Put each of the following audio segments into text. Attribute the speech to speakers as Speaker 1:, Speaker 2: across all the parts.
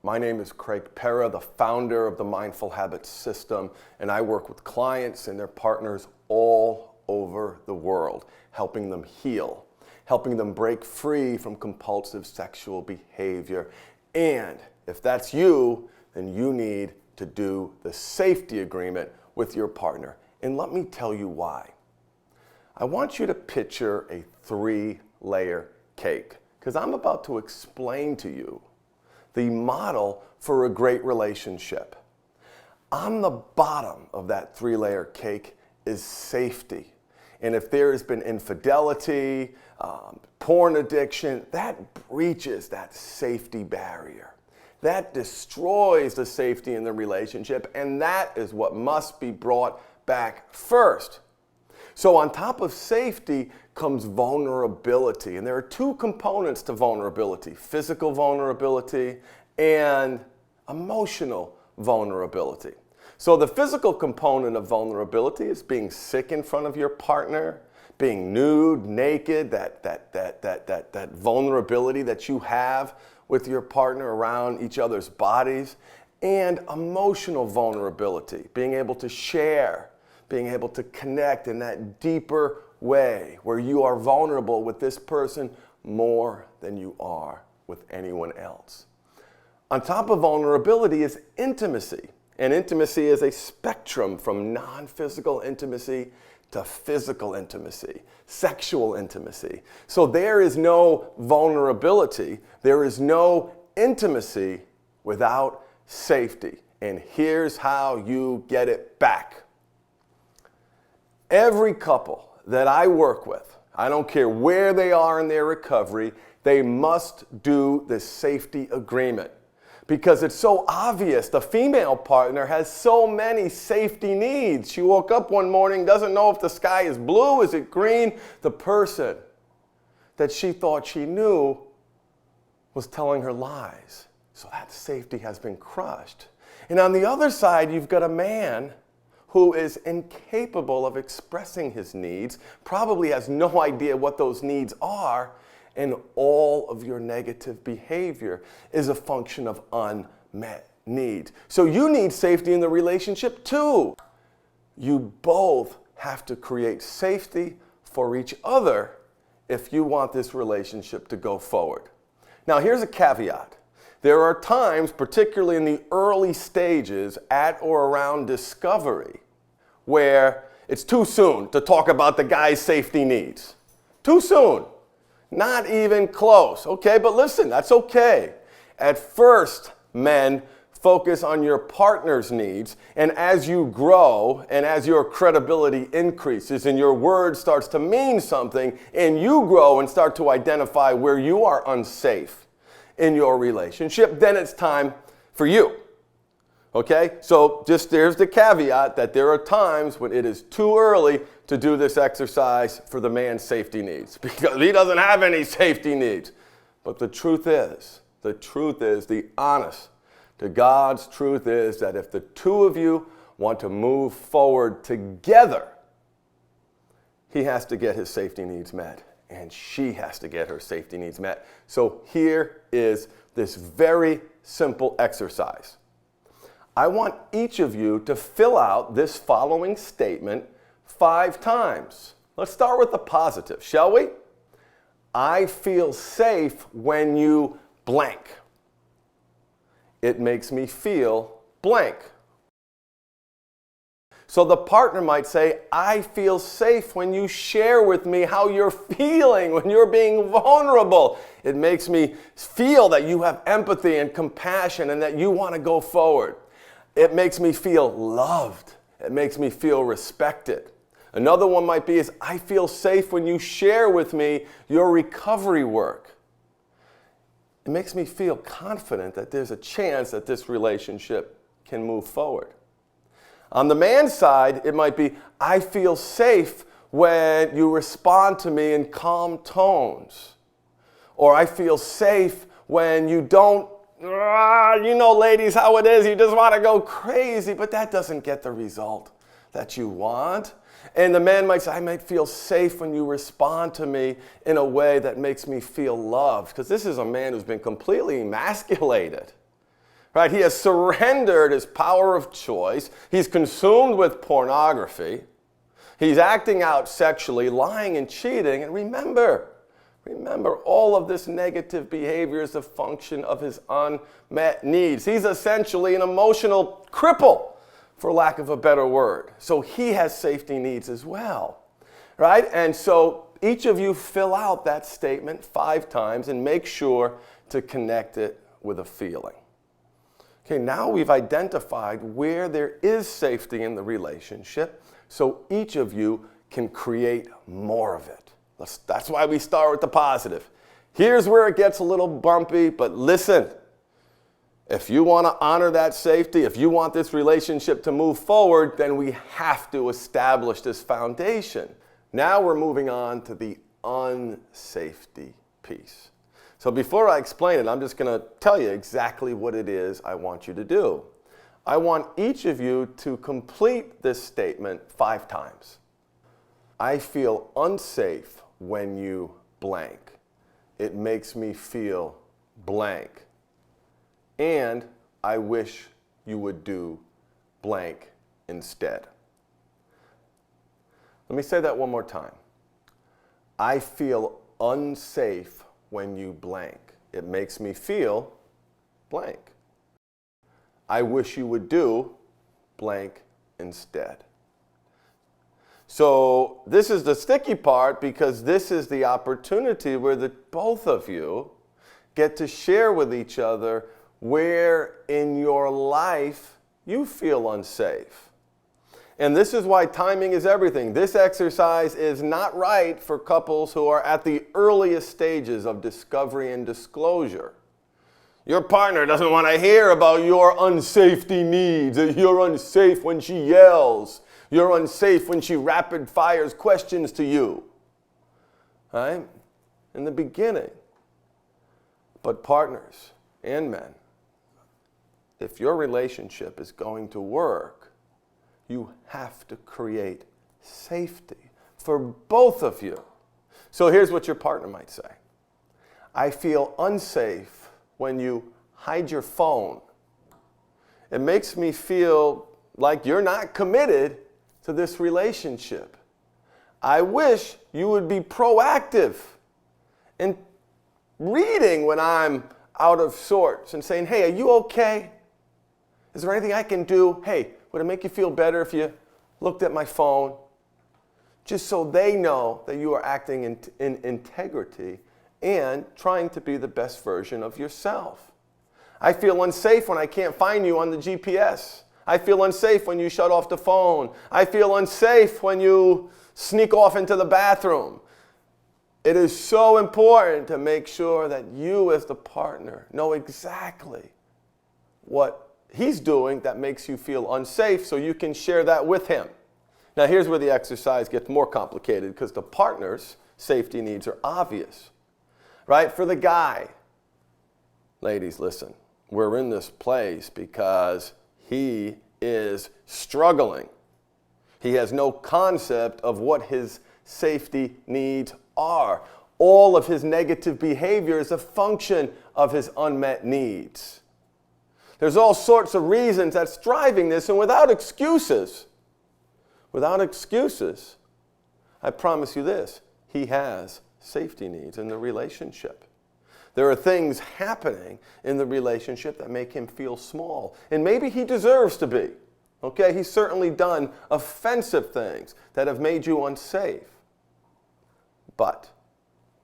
Speaker 1: My name is Craig Pera, the founder of the Mindful Habits System, and I work with clients and their partners all over the world, helping them heal, helping them break free from compulsive sexual behavior. And if that's you, then you need to do the safety agreement with your partner. And let me tell you why. I want you to picture a 3-layer cake, because I'm about to explain to you the model for a great relationship. On the bottom of that 3-layer cake is safety. And if there has been infidelity, porn addiction, that breaches that safety barrier. That destroys the safety in the relationship, and that is what must be brought back first. So on top of safety comes vulnerability, and there are 2 components to vulnerability: physical vulnerability and emotional vulnerability. So the physical component of vulnerability is being sick in front of your partner, being nude, naked, that vulnerability that you have with your partner around each other's bodies, and emotional vulnerability, being able to share, being able to connect in that deeper way where you are vulnerable with this person more than you are with anyone else. On top of vulnerability is intimacy. And intimacy is a spectrum from non-physical intimacy to physical intimacy, sexual intimacy. So there is no vulnerability, there is no intimacy without safety. And here's how you get it back. Every couple that I work with, I don't care where they are in their recovery, they must do this safety agreement. Because it's so obvious, the female partner has so many safety needs. She woke up one morning, doesn't know if the sky is blue, is it green? The person that she thought she knew was telling her lies. So that safety has been crushed. And on the other side, you've got a man who is incapable of expressing his needs, probably has no idea what those needs are, and all of your negative behavior is a function of unmet needs. So you need safety in the relationship too. You both have to create safety for each other if you want this relationship to go forward. Now here's a caveat. There are times, particularly in the early stages at or around discovery, where it's too soon to talk about the guy's safety needs. Too soon. Not even close. Okay, but listen, that's okay. At first, men, focus on your partner's needs, and as you grow and as your credibility increases and your word starts to mean something and you grow and start to identify where you are unsafe in your relationship, then it's time for you. Okay, so just there's the caveat that there are times when it is too early to do this exercise for the man's safety needs because he doesn't have any safety needs. But the truth is, the honest to God's truth is that if the 2 of you want to move forward together, he has to get his safety needs met and she has to get her safety needs met. So here is this very simple exercise. I want each of you to fill out this following statement 5 times. Let's start with the positive, shall we? I feel safe when you blank. It makes me feel blank. So the partner might say, I feel safe when you share with me how you're feeling, when you're being vulnerable. It makes me feel that you have empathy and compassion and that you want to go forward. It makes me feel loved. It makes me feel respected. Another one might be is, I feel safe when you share with me your recovery work. It makes me feel confident that there's a chance that this relationship can move forward. On the man's side, it might be, I feel safe when you respond to me in calm tones. Or I feel safe when you don't, you know, ladies, how it is. You just want to go crazy, but that doesn't get the result that you want. And the man might say, I might feel safe when you respond to me in a way that makes me feel loved. Because this is a man who's been completely emasculated right? He has surrendered his power of choice. He's consumed with pornography. He's acting out sexually, lying and cheating. And remember, all of this negative behavior is a function of his unmet needs. He's essentially an emotional cripple, for lack of a better word. So he has safety needs as well, right? And so each of you fill out that statement 5 times and make sure to connect it with a feeling. Okay, now we've identified where there is safety in the relationship, so each of you can create more of it. That's why we start with the positive. Here's where it gets a little bumpy, but listen. If you want to honor that safety, if you want this relationship to move forward, then we have to establish this foundation. Now we're moving on to the unsafety piece. So before I explain it, I'm just going to tell you exactly what it is I want you to do. I want each of you to complete this statement 5 times. I feel unsafe when you blank. It makes me feel blank. And I wish you would do blank instead. Let me say that one more time. I feel unsafe when you blank. It makes me feel blank. I wish you would do blank instead. So this is the sticky part, because this is the opportunity where both of you get to share with each other where in your life you feel unsafe. And this is why timing is everything. This exercise is not right for couples who are at the earliest stages of discovery and disclosure. Your partner doesn't want to hear about your unsafety needs. You're unsafe when she yells. You're unsafe when she rapid fires questions to you. Right? In the beginning. But partners and men, if your relationship is going to work, you have to create safety for both of you. So here's what your partner might say. I feel unsafe when you hide your phone. It makes me feel like you're not committed to this relationship. I wish you would be proactive in reading when I'm out of sorts and saying, hey, are you okay? Is there anything I can do? Hey, would it make you feel better if you looked at my phone? Just so they know that you are acting in integrity and trying to be the best version of yourself. I feel unsafe when I can't find you on the GPS. I feel unsafe when you shut off the phone. I feel unsafe when you sneak off into the bathroom. It is so important to make sure that you as the partner know exactly what he's doing that makes you feel unsafe, so you can share that with him. Now here's where the exercise gets more complicated, because the partner's safety needs are obvious. Right? For the guy, ladies, listen, we're in this place because he is struggling. He has no concept of what his safety needs are. All of his negative behavior is a function of his unmet needs. There's all sorts of reasons that's driving this, and without excuses, I promise you this, he has safety needs in the relationship. There are things happening in the relationship that make him feel small, and maybe he deserves to be. Okay, he's certainly done offensive things that have made you unsafe. But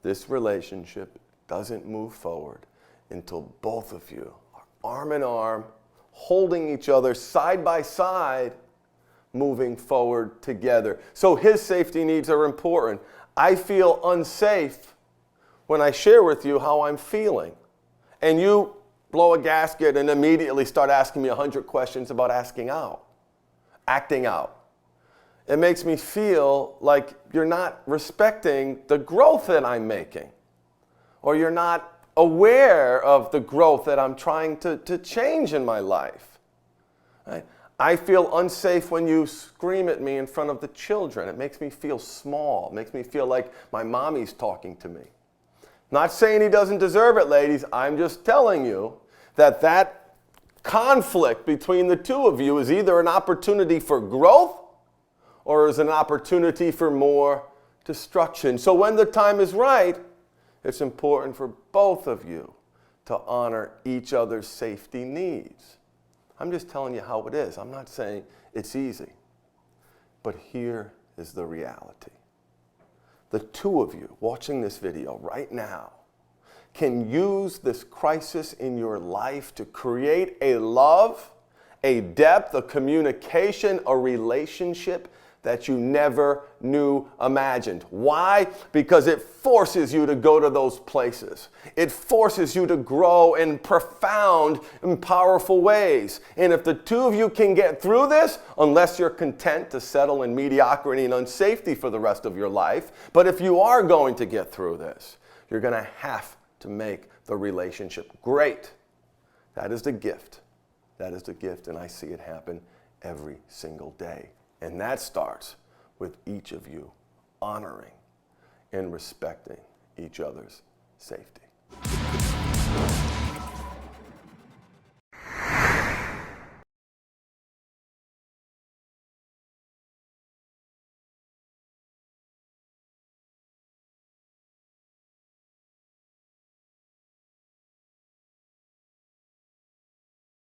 Speaker 1: this relationship doesn't move forward until both of you arm in arm, holding each other side by side, moving forward together. So his safety needs are important. I feel unsafe when I share with you how I'm feeling. And you blow a gasket and immediately start asking me 100 questions about acting out. It makes me feel like you're not respecting the growth that I'm making, or you're not aware of the growth that I'm trying to change in my life. Right? I feel unsafe when you scream at me in front of the children. It makes me feel small. It makes me feel like my mommy's talking to me. Not saying he doesn't deserve it, ladies. I'm just telling you that conflict between the two of you is either an opportunity for growth or is an opportunity for more destruction. So when the time is right, it's important for both of you to honor each other's safety needs. I'm just telling you how it is. I'm not saying it's easy. But here is the reality. The two of you watching this video right now can use this crisis in your life to create a love, a depth, a communication, a relationship that you never knew imagined. Why? Because it forces you to go to those places. It forces you to grow in profound and powerful ways. And if the two of you can get through this, unless you're content to settle in mediocrity and unsafety for the rest of your life, but if you are going to get through this, you're going to have to make the relationship great. That is the gift. That is the gift, and I see it happen every single day. And that starts with each of you honoring and respecting each other's safety.